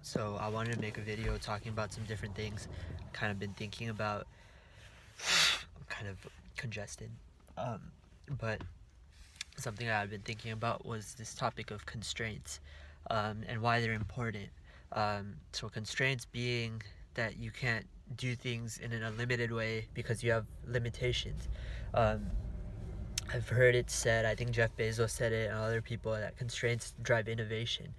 So I wanted to make a video talking about some different things I've kind of been thinking about. I'm kind of congested. But something that I've been thinking about was this topic of constraints, and why they're important. So constraints being that you can't do things in an unlimited way because you have limitations. Um, I've heard it said, I think Jeff Bezos said it and other people, that constraints drive innovation.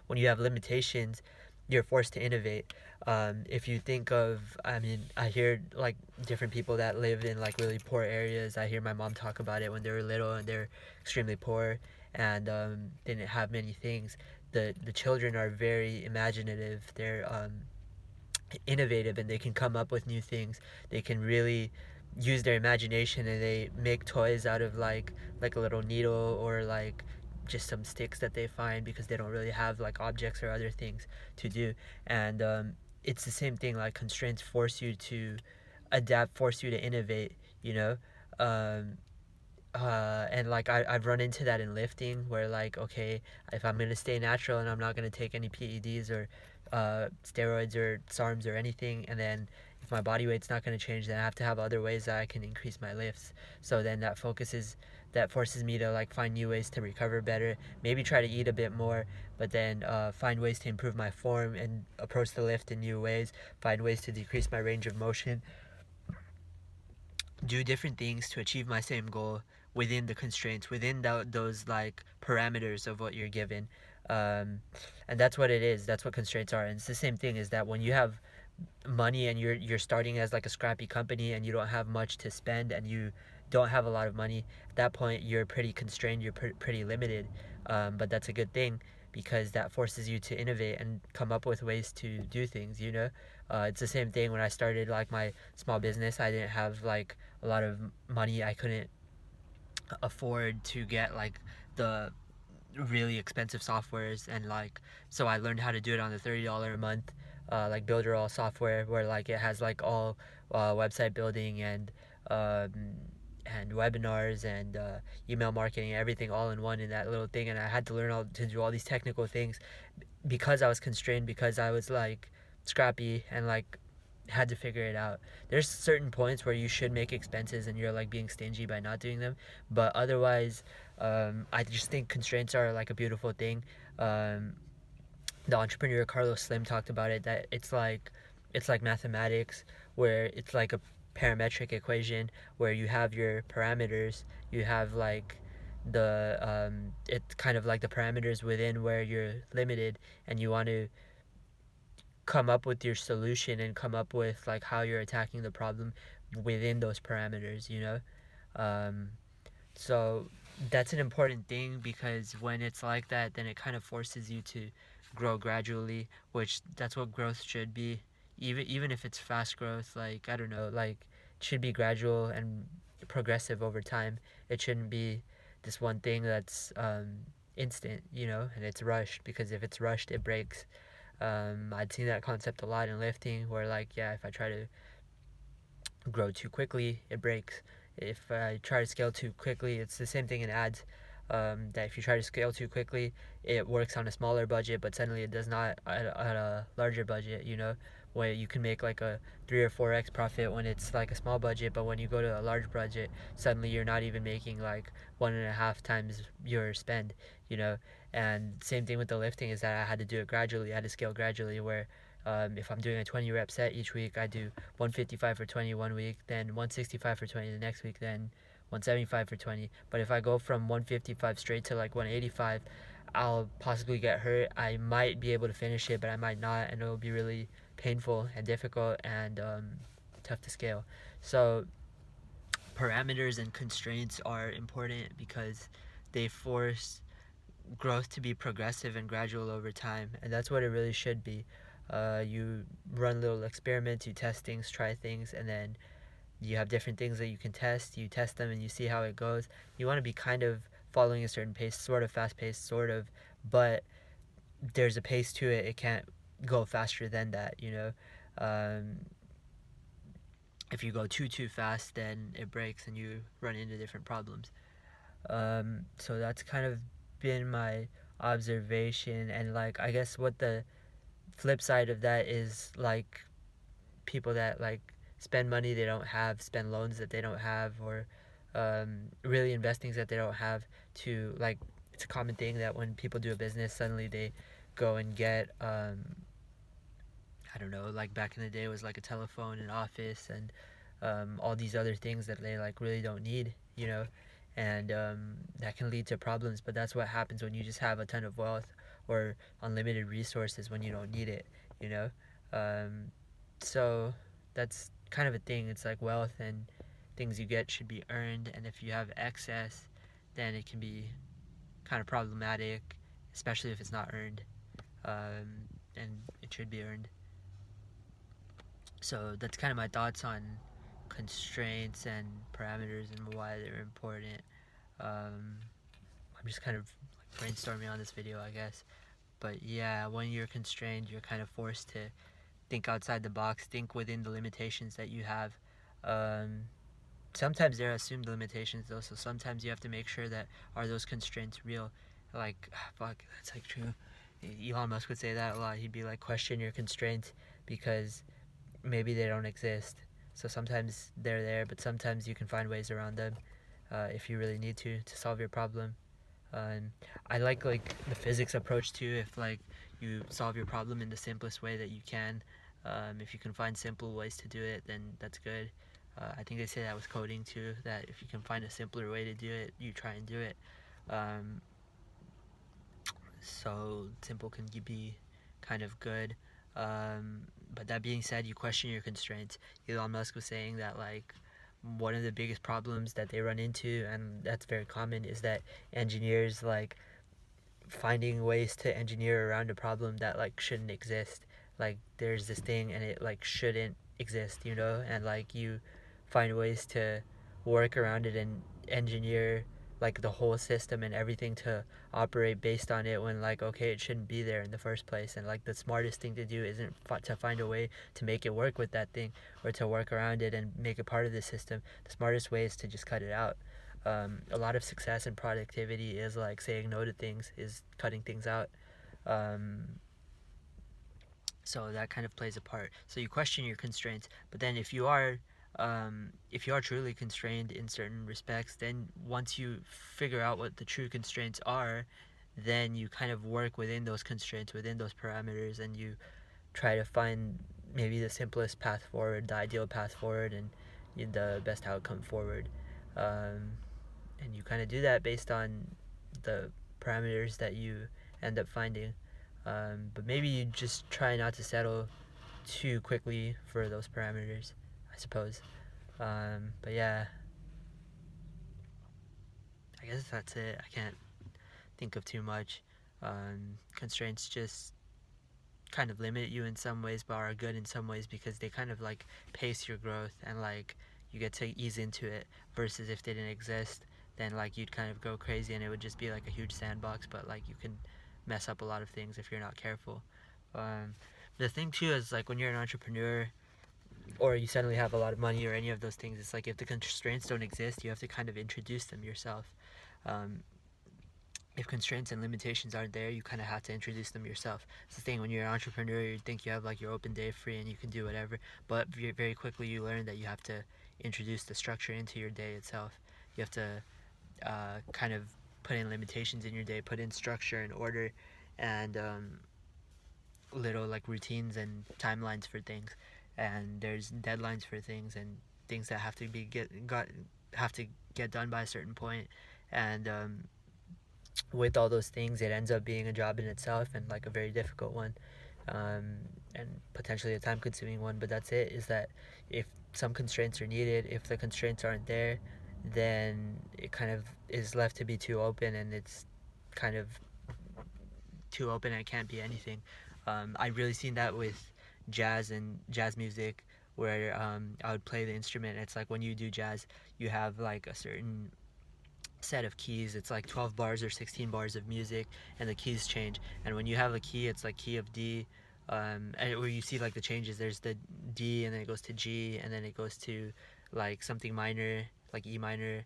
When you have limitations, you're forced to innovate. If you think of, I hear like different people that live in like really poor areas. I hear my mom talk about it when they were little and they're extremely poor and didn't have many things. The children are very imaginative. They're innovative and they can come up with new things. They can really use their imagination and they make toys out of like a little needle or like just some sticks that they find because they don't really have like objects or other things to do. And it's the same thing, like constraints force you to adapt, force you to innovate, you know. um, and like I've run into that in lifting where like, okay, if I'm gonna stay natural and I'm not gonna take any PEDs or steroids or SARMs or anything, and then if my body weight's not gonna change, then I have to have other ways that I can increase my lifts. So then that forces me to like find new ways to recover better, maybe try to eat a bit more, but then find ways to improve my form and approach the lift in new ways, find ways to decrease my range of motion, do different things to achieve my same goal within the constraints, within those like parameters of what you're given. um, and that's what it is, that's what constraints are. And it's the same thing, is that when you have money and you're starting as like a scrappy company and you don't have much to spend and you don't have a lot of money, at that point you're pretty constrained, you're pretty limited. But that's a good thing because that forces you to innovate and come up with ways to do things, you know. It's the same thing when I started like my small business. I didn't have like a lot of money. I couldn't afford to get like the really expensive softwares, and like, so I learned how to do it on the $30 a month like builder all software, where like it has like all website building um, and webinars and email marketing, everything all in one in that little thing. And I had to learn all to do all these technical things because I was constrained, because I was like scrappy and like had to figure it out. There's certain points where you should make expenses and you're like being stingy by not doing them, but otherwise, I just think constraints are like a beautiful thing. Um, the entrepreneur Carlos Slim talked about it, that it's like mathematics, where it's like a parametric equation where you have your parameters, you have like it's kind of like the parameters within where you're limited, and you want to come up with your solution and come up with like how you're attacking the problem within those parameters, you know. um, so that's an important thing, because when it's like that, then it kind of forces you to grow gradually, which that's what growth should be. Even if it's fast growth, like, I don't know, like, it should be gradual and progressive over time. It shouldn't be this one thing that's instant, you know, and it's rushed, because if it's rushed, it breaks. I'd seen that concept a lot in lifting, where like, yeah, if I try to grow too quickly, it breaks. If I try to scale too quickly, it's the same thing in ads. That if you try to scale too quickly, it works on a smaller budget, but suddenly it does not at a larger budget, you know, where you can make like a 3 or 4x profit when it's like a small budget, but when you go to a large budget, suddenly you're not even making like 1.5 times your spend, you know. And same thing with the lifting, is that I had to do it gradually, I had to scale gradually, where if I'm doing a 20 rep set each week, I do 155 for 20 one week, then 165 for 20 the next week, then 175 for 20. But if I go from 155 straight to like 185, I'll possibly get hurt. I might be able to finish it, but I might not, and it'll be really painful and difficult and tough to scale. So parameters and constraints are important because they force growth to be progressive and gradual over time, and that's what it really should be. You run little experiments, you test things, try things, and then you have different things that you can test. You test them and you see how it goes. You want to be kind of following a certain pace, sort of fast paced, sort of, but there's a pace to it. It can't go faster than that, you know. Um, if you go too fast, then it breaks and you run into different problems. So that's kind of been my observation, and like I guess what the flip side of that is, like people that like spend money they don't have, spend loans that they don't have, or really invest things that they don't have to like. It's a common thing that when people do a business, suddenly they go and get I don't know, like back in the day it was like a telephone, an office, and all these other things that they like really don't need, you know, and that can lead to problems. But that's what happens when you just have a ton of wealth or unlimited resources when you don't need it, you know. Um, so that's kind of a thing. It's like wealth and things you get should be earned, and if you have excess, then it can be kind of problematic, especially if it's not earned, and it should be earned. So that's kind of my thoughts on constraints and parameters and why they're important. I'm just kind of like brainstorming on this video, I guess. But yeah, when you're constrained, you're kind of forced to think outside the box, think within the limitations that you have. Um, Sometimes they're assumed limitations though, so sometimes you have to make sure that are those constraints real. Like, fuck, that's like true. Elon Musk would say that a lot. He'd be like, question your constraints because maybe they don't exist. So sometimes they're there, but sometimes you can find ways around them if you really need to solve your problem. And I like the physics approach too. If like you solve your problem in the simplest way that you can, if you can find simple ways to do it, then that's good. I think they say that with coding too. That if you can find a simpler way to do it, you try and do it. Um, so simple can be kind of good. But that being said, you question your constraints. Elon Musk was saying that like one of the biggest problems that they run into, and that's very common, is that engineers like finding ways to engineer around a problem that like shouldn't exist. Like there's this thing and it like shouldn't exist, you know, and like you find ways to work around it and engineer like the whole system and everything to operate based on it when like okay it shouldn't be there in the first place. And like the smartest thing to do isn't to find a way to make it work with that thing or to work around it and make it part of the system. The smartest way is to just cut it out. A lot of success and productivity is like saying no to things, is cutting things out. Um, so that kind of plays a part. So you question your constraints, but then if you are truly constrained in certain respects, then once you figure out what the true constraints are, then you kind of work within those constraints, within those parameters, and you try to find maybe the simplest path forward, the ideal path forward, and the best outcome forward. Um, and you kind of do that based on the parameters that you end up finding. But maybe you just try not to settle too quickly for those parameters, I suppose. But yeah, I guess that's it. I can't think of too much. Constraints just kind of limit you in some ways, but are good in some ways because they kind of like pace your growth and like you get to ease into it. Versus if they didn't exist, then like you'd kind of go crazy and it would just be like a huge sandbox. But like you can mess up a lot of things if you're not careful. Um, the thing too is like when you're an entrepreneur or you suddenly have a lot of money or any of those things, it's like if the constraints don't exist, you have to kind of introduce them yourself. Um, if constraints and limitations aren't there, you kind of have to introduce them yourself. It's the thing when you're an entrepreneur, you think you have like your open day free and you can do whatever, but very quickly you learn that you have to introduce the structure into your day itself. You have to kind of put in limitations in your day, put in structure and order, and little like routines and timelines for things. And there's deadlines for things and things that have to have to get done by a certain point. And with all those things, it ends up being a job in itself and like a very difficult one, and potentially a time-consuming one. But that's it. Is that if some constraints are needed, if the constraints aren't there, then it kind of is left to be too open, and it's kind of too open and it can't be anything. I really seen that with jazz and jazz music, where I would play the instrument. It's like when you do jazz, you have like a certain set of keys. It's like 12 bars or 16 bars of music, and the keys change. And when you have a key, it's like key of D, and where you see like the changes. There's the D, and then it goes to G, and then it goes to like something minor, like E minor,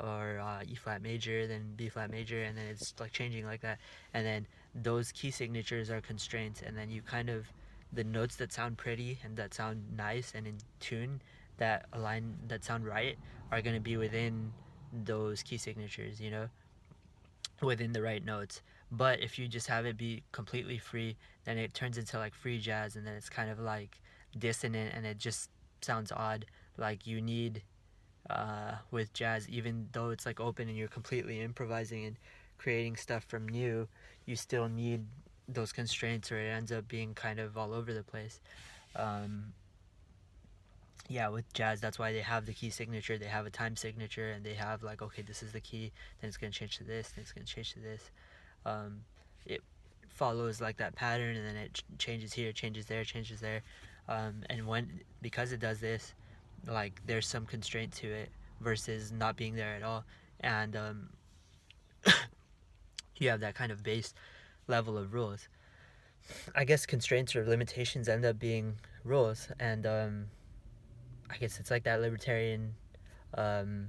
or E flat major, then B flat major, and then it's like changing like that. And then those key signatures are constraints, and then you kind of, the notes that sound pretty and that sound nice and in tune, that align, that sound right, are going to be within those key signatures, you know, within the right notes. But if you just have it be completely free, then it turns into like free jazz, and then it's kind of like dissonant, and it just sounds odd. Like you need, with jazz, even though it's like open and you're completely improvising and creating stuff from new, you still need those constraints, or it ends up being kind of all over the place. Um, yeah, with jazz, that's why they have the key signature. They have a time signature, and they have like, okay, this is the key, then it's gonna change to this, then it's gonna change to this. Um, it follows like that pattern, and then it changes here, changes there, changes there. And when, because it does this, like there's some constraint to it versus not being there at all, and you have that kind of base level of rules. I guess constraints or limitations end up being rules, and I guess it's like that libertarian um,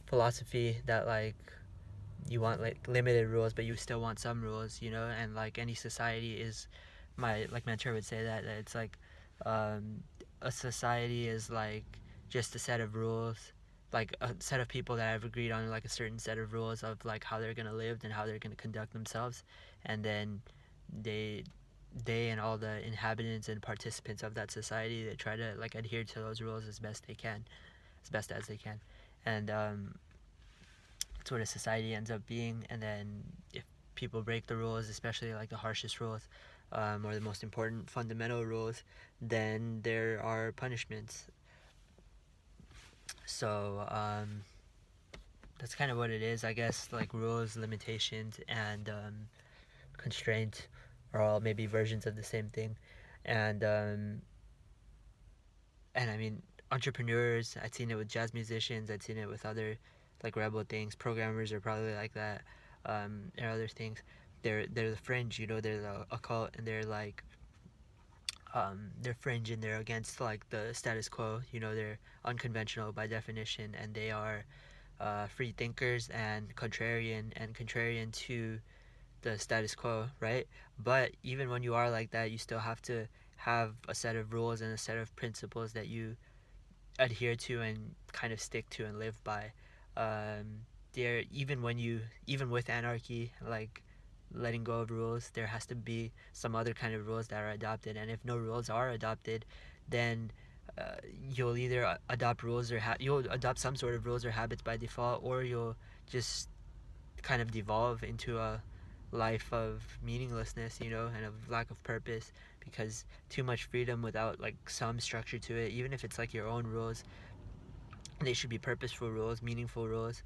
philosophy that like you want like limited rules, but you still want some rules, you know. And like any society is, my like mentor would say that it's like, um, a society is like just a set of rules, like a set of people that have agreed on like a certain set of rules of like how they're gonna live and how they're gonna conduct themselves, and then they they and all the inhabitants and participants of that society, they try to like adhere to those rules as best they can, as best as they can. And that's what a society ends up being. And then if people break the rules, especially like the harshest rules, or the most important fundamental rules, then there are punishments. So that's kind of what it is, I guess. Like rules, limitations, and constraints are all maybe versions of the same thing. And and I mean, entrepreneurs, I've seen it with jazz musicians, I've seen it with other like rebel things. Programmers are probably like that, and other things. They're the fringe, you know. They're the occult, and they're like, they're fringe, and they're against like the status quo. You know, they're unconventional by definition, and they are free thinkers and contrarian to the status quo, right? But even when you are like that, you still have to have a set of rules and a set of principles that you adhere to and kind of stick to and live by. There, even when you, even with anarchy, like letting go of rules, there has to be some other kind of rules that are adopted. And if no rules are adopted, then you'll either adopt rules or you'll adopt some sort of rules or habits by default, or you'll just kind of devolve into a life of meaninglessness, you know, and of lack of purpose, because too much freedom without like some structure to it, even if it's like your own rules, they should be purposeful rules, meaningful rules,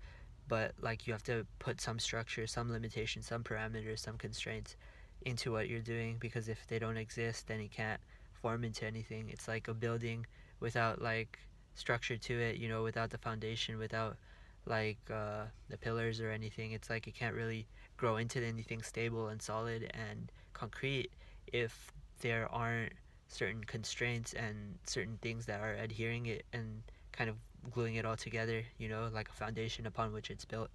but like you have to put some structure, some limitations, some parameters, some constraints into what you're doing, because if they don't exist, then it can't form into anything. It's like a building without like structure to it, you know, without the foundation, without like the pillars or anything. It's like it can't really grow into anything stable and solid and concrete if there aren't certain constraints and certain things that are adhering it and kind of gluing it all together, you know, like a foundation upon which it's built.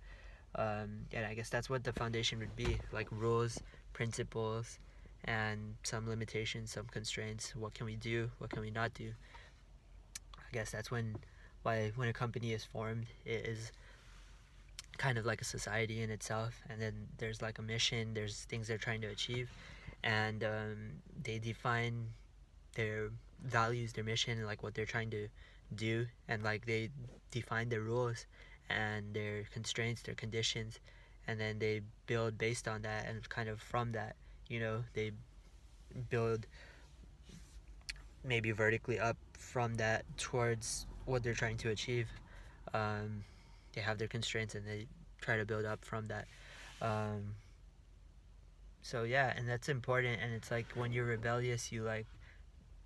And I guess that's what the foundation would be, like rules, principles, and some limitations, some constraints. What can we do? What can we not do? I guess that's when a company is formed, it is kind of like a society in itself. And then there's like a mission, there's things they're trying to achieve, and they define their values, their mission, and like what they're trying to do, and like they define their rules and their constraints, their conditions, and then they build based on that, and kind of from that, you know, they build maybe vertically up from that towards what they're trying to achieve. Um, they have their constraints, and they try to build up from that. Um, so yeah, and that's important. And it's like when you're rebellious, you like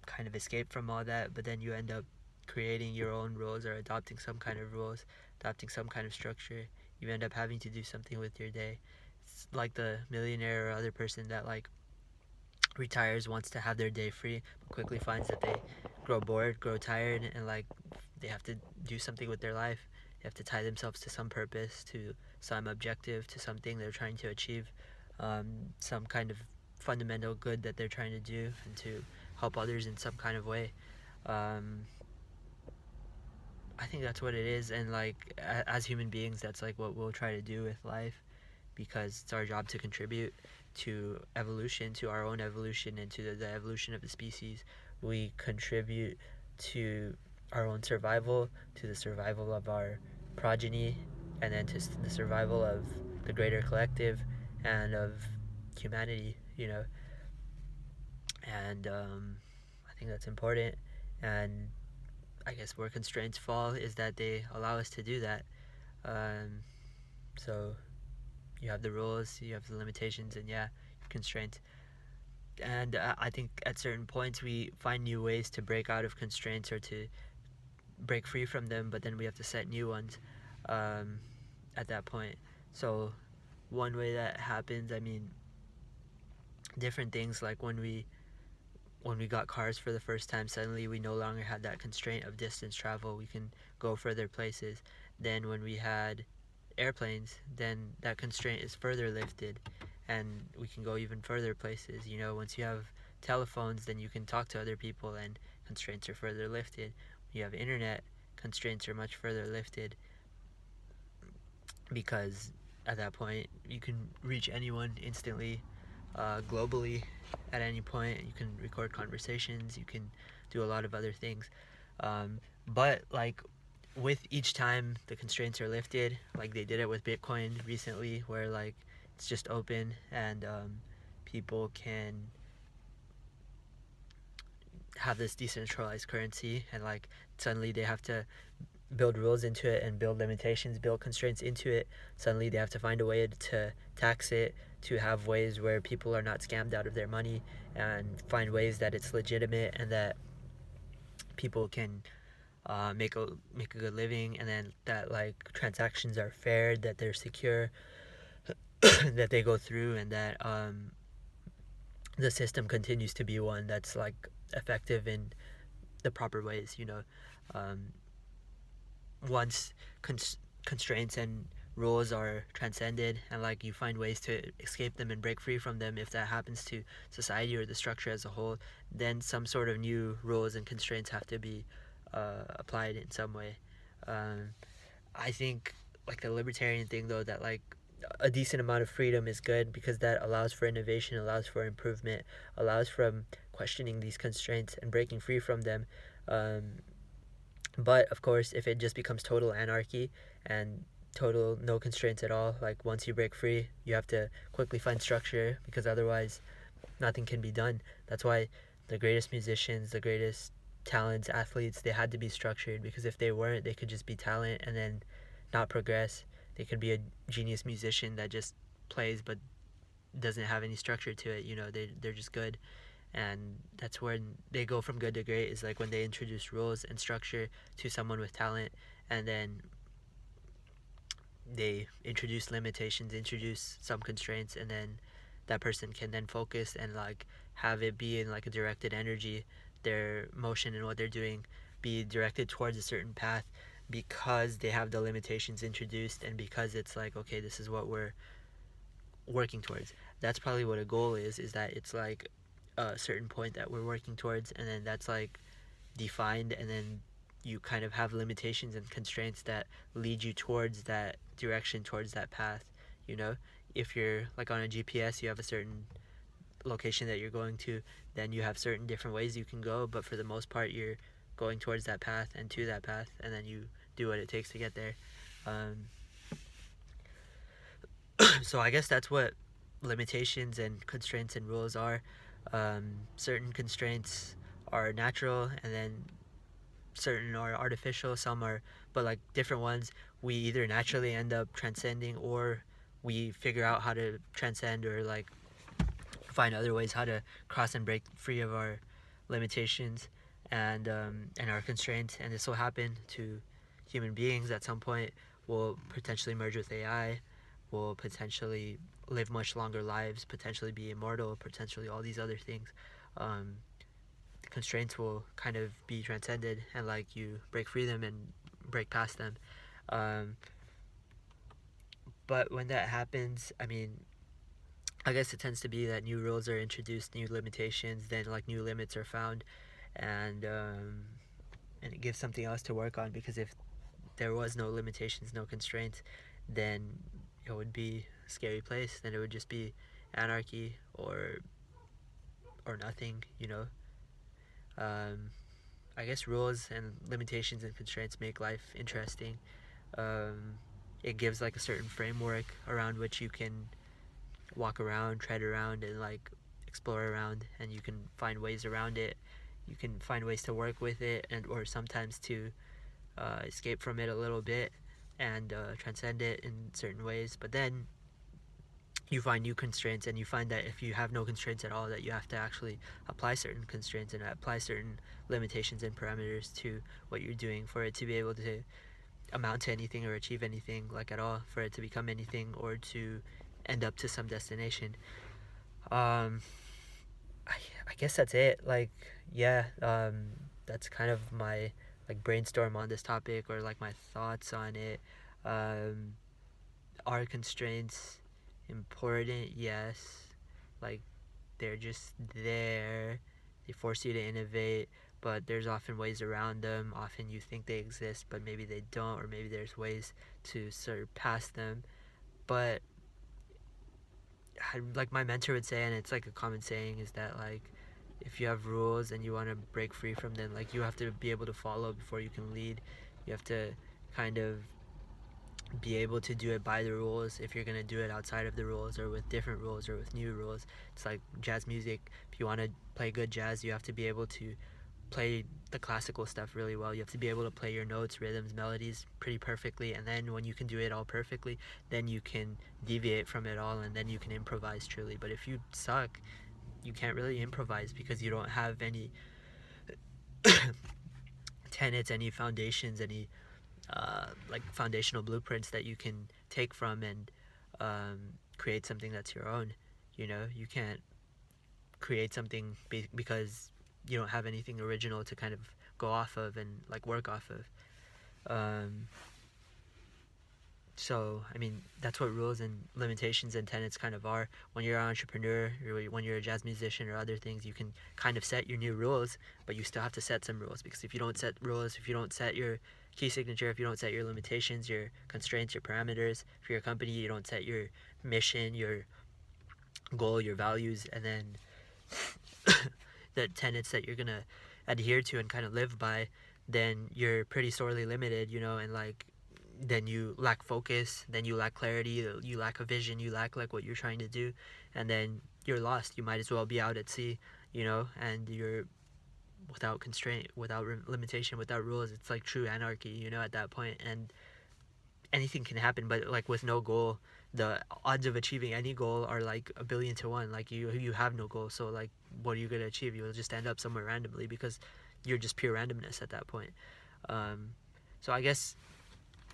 kind of escape from all that, but then you end up creating your own rules or adopting some kind of rules, adopting some kind of structure. You end up having to do something with your day. It's like the millionaire or other person that like retires, wants to have their day free, but quickly finds that they grow bored, grow tired, and like they have to do something with their life. They have to tie themselves to some purpose, to some objective, to something they're trying to achieve, some kind of fundamental good that they're trying to do, and to help others in some kind of way. um, I think that's what it is, and like as human beings, that's like what we'll try to do with life, because it's our job to contribute to evolution, to our own evolution, and to the evolution of the species. We contribute to our own survival, to the survival of our progeny, and then to the survival of the greater collective and of humanity, you know. And I think that's important. And I guess where constraints fall is that they allow us to do that. Um, so you have the rules, you have the limitations, and yeah, constraints. And I think at certain points we find new ways to break out of constraints or to break free from them, but then we have to set new ones um, at that point. So one way that happens, I mean, different things like when we got cars for the first time, suddenly we no longer had that constraint of distance travel. We can go further places. Then when we had airplanes, then that constraint is further lifted, and we can go even further places. You know, once you have telephones, then you can talk to other people, and constraints are further lifted. When you have internet, constraints are much further lifted, because at that point you can reach anyone instantly, globally, at any point. You can record conversations, you can do a lot of other things. But like with each time the constraints are lifted, like they did it with Bitcoin recently, where like it's just open, and people can have this decentralized currency, and like suddenly they have to build rules into it and build limitations, build constraints into it. Suddenly they have to find a way to tax it, to have ways where people are not scammed out of their money, and find ways that it's legitimate and that people can make a good living, and then that like transactions are fair, that they're secure, that they go through, and that the system continues to be one that's like effective in the proper ways. You know, um, once constraints and rules are transcended, and like you find ways to escape them and break free from them, if that happens to society or the structure as a whole, then some sort of new rules and constraints have to be applied in some way. um, I think like the libertarian thing though, that like a decent amount of freedom is good, because that allows for innovation, allows for improvement, allows from questioning these constraints and breaking free from them. um, but of course, if it just becomes total anarchy and total no constraints at all, like once you break free, you have to quickly find structure, because otherwise nothing can be done. That's why the greatest musicians, the greatest talents, athletes, they had to be structured, because if they weren't, they could just be talent and then not progress. They could be a genius musician that just plays but doesn't have any structure to it. You know, they're just good, and that's when they go from good to great, is like when they introduce rules and structure to someone with talent, and then they introduce limitations, introduce some constraints, and then that person can then focus and like have it be in like a directed energy, their motion and what they're doing be directed towards a certain path, because they have the limitations introduced, and because it's like, okay, this is what we're working towards. That's probably what a goal is that it's like a certain point that we're working towards, and then that's like defined, and then you kind of have limitations and constraints that lead you towards that direction, towards that path. You know, if you're like on a GPS, you have a certain location that you're going to, then you have certain different ways you can go, but for the most part you're going towards that path and to that path, and then you do what it takes to get there. um, so I guess that's what limitations and constraints and rules are. Certain constraints are natural, and then certain are artificial, some are, but like different ones we either naturally end up transcending, or we figure out how to transcend, or like find other ways how to cross and break free of our limitations and our constraints. And this will happen to human beings at some point. We'll potentially merge with AI, will potentially live much longer lives, potentially be immortal, potentially all these other things. um, Constraints will kind of be transcended, and like you break free them and break past them. Um, but when that happens, I mean, I guess it tends to be that new rules are introduced, new limitations, then like new limits are found, and and it gives something else to work on. Because if there was no limitations, no constraints, then it would be a scary place. Then it would just be anarchy or nothing, you know. Um, I guess rules and limitations and constraints make life interesting. Um, it gives like a certain framework around which you can walk around, tread around, and like explore around, and you can find ways around it. You can find ways to work with it, and or sometimes to escape from it a little bit and transcend it in certain ways. But then you find new constraints, and you find that if you have no constraints at all, that you have to actually apply certain constraints and apply certain limitations and parameters to what you're doing for it to be able to amount to anything or achieve anything like at all, for it to become anything or to end up to some destination. um I, I guess that's it. Like, yeah, that's kind of my like brainstorm on this topic, or like my thoughts on it. um are constraints important? Yes. Like, they're just there. They force you to innovate, but there's often ways around them. Often you think they exist, but maybe they don't, or maybe there's ways to surpass them. But like my mentor would say, and it's like a common saying, is that like if you have rules and you want to break free from them, like you have to be able to follow before you can lead. You have to kind of be able to do it by the rules. If you're gonna do it outside of the rules, or with different rules, or with new rules, it's like jazz music. If you want to play good jazz, you have to be able to play the classical stuff really well. You have to be able to play your notes, rhythms, melodies pretty perfectly, and then when you can do it all perfectly, then you can deviate from it all, and then you can improvise truly. But if you suck, you can't really improvise, because you don't have any tenets, any foundations, any like foundational blueprints that you can take from and create something that's your own. You know, you can't create something because you don't have anything original to kind of go off of and like work off of. So I mean, that's what rules and limitations and tenets kind of are. When you're an entrepreneur, or when you're a jazz musician or other things, you can kind of set your new rules, but you still have to set some rules. Because if you don't set rules, if you don't set your key signature, if you don't set your limitations, your constraints, your parameters for your company, you don't set your mission, your goal, your values, and then the tenets that you're gonna adhere to and kind of live by, then you're pretty sorely limited, you know. And like, then you lack focus, then you lack clarity, you lack a vision, you lack like what you're trying to do, and then you're lost. You might as well be out at sea, you know. And you're without constraint, without limitation, without rules. It's like true anarchy, you know, at that point. And anything can happen. But like with no goal, the odds of achieving any goal are like 1,000,000,000 to 1. Like you have no goal, so like what are you gonna achieve? You'll just end up somewhere randomly, because you're just pure randomness at that point. um, so I guess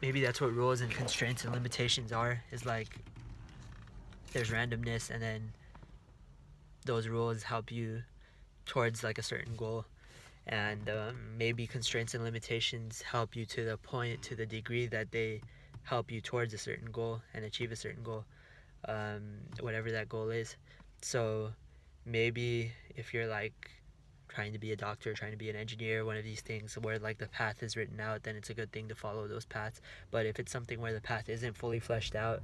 maybe that's what rules and constraints and limitations are, is like there's randomness, and then those rules help you towards like a certain goal. And maybe constraints and limitations help you to the point, to the degree that they help you towards a certain goal and achieve a certain goal, whatever that goal is. So maybe if you're like trying to be a doctor, trying to be an engineer, one of these things where like the path is written out, then it's a good thing to follow those paths. But if it's something where the path isn't fully fleshed out,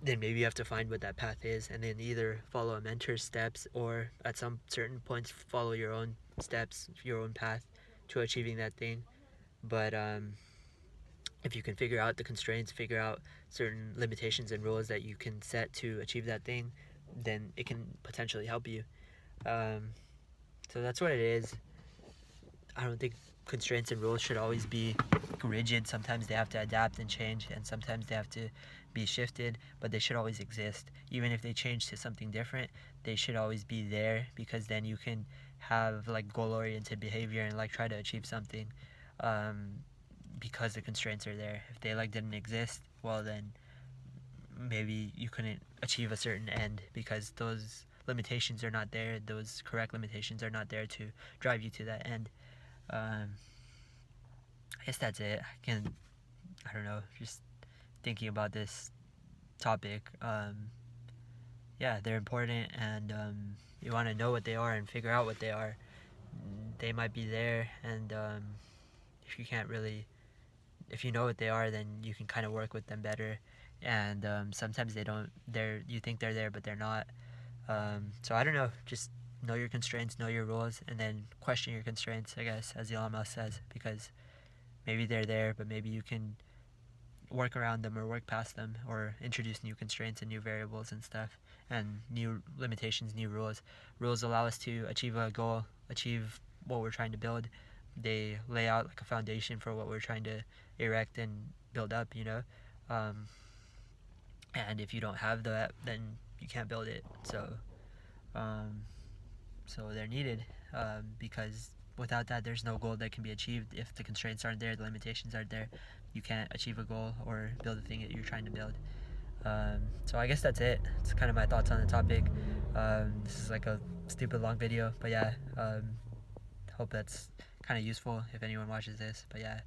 then maybe you have to find what that path is, and then either follow a mentor's steps, or at some certain points follow your own steps, your own path to achieving that thing. But if you can figure out the constraints, figure out certain limitations and rules that you can set to achieve that thing, then it can potentially help you. um, so that's what it is. I don't think constraints and rules should always be rigid. Sometimes they have to adapt and change, and sometimes they have to be shifted, but they should always exist. Even if they change to something different, they should always be there, because then you can have like goal-oriented behavior and like try to achieve something, um, because the constraints are there. If they like didn't exist, well then maybe you couldn't achieve a certain end, because those limitations are not there. Those correct limitations are not there to drive you to that end. I guess that's it. I can I don't know, just thinking about this topic. Yeah, they're important, and you want to know what they are and figure out what they are. They might be there, and if you can't really, if you know what they are, then you can kind of work with them better. And sometimes they don't. You think they're there, but they're not. So I don't know. Just know your constraints, know your rules, and then question your constraints. I guess, as Elon Musk says, because maybe they're there, but maybe you can work around them or work past them or introduce new constraints and new variables and stuff and new limitations, new rules. Rules allow us to achieve a goal, achieve what we're trying to build. They lay out like a foundation for what we're trying to erect and build up, you know. Um, and if you don't have that, then you can't build it. Um, so they're needed, because without that, there's no goal that can be achieved. If the constraints aren't there, the limitations aren't there, you can't achieve a goal or build the thing that you're trying to build. So I guess that's it. It's kind of my thoughts on the topic. This is like a stupid long video, but yeah, hope that's kind of useful if anyone watches this. But yeah,